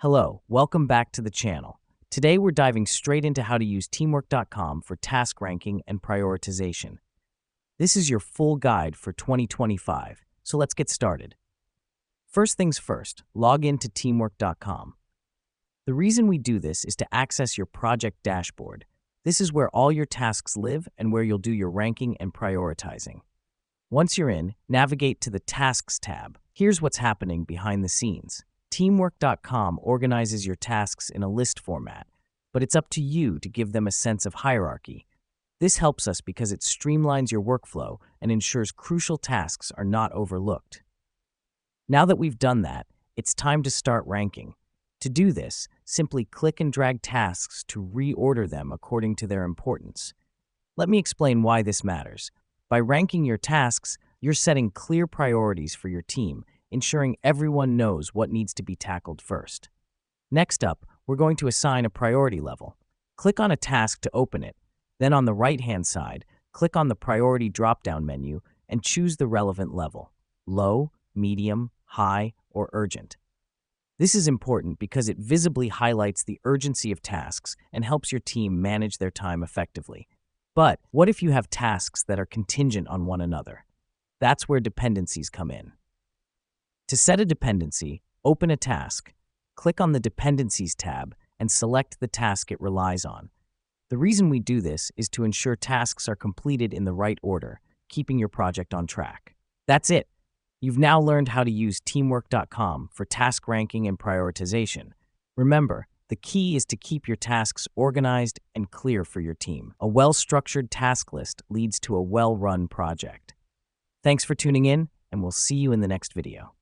Hello, welcome back to the channel. Today we're diving straight into how to use teamwork.com for task ranking and prioritization. This is your full guide for 2025, so let's get started. First things first, log into teamwork.com. The reason we do this is to access your project dashboard. This is where all your tasks live and where you'll do your ranking and prioritizing. Once you're in, navigate to the Tasks tab. Here's what's happening behind the scenes. Teamwork.com organizes your tasks in a list format, but it's up to you to give them a sense of hierarchy. This helps us because it streamlines your workflow and ensures crucial tasks are not overlooked. Now that we've done that, it's time to start ranking. To do this, simply click and drag tasks to reorder them according to their importance. Let me explain why this matters. By ranking your tasks, you're setting clear priorities for your team, ensuring everyone knows what needs to be tackled first. Next up, we're going to assign a priority level. Click on a task to open it. Then on the right-hand side, click on the priority drop-down menu and choose the relevant level: low, medium, high, or urgent. This is important because it visibly highlights the urgency of tasks and helps your team manage their time effectively. But what if you have tasks that are contingent on one another? That's where dependencies come in. To set a dependency, open a task, click on the Dependencies tab, and select the task it relies on. The reason we do this is to ensure tasks are completed in the right order, keeping your project on track. That's it. You've now learned how to use teamwork.com for task ranking and prioritization. Remember, the key is to keep your tasks organized and clear for your team. A well-structured task list leads to a well-run project. Thanks for tuning in, and we'll see you in the next video.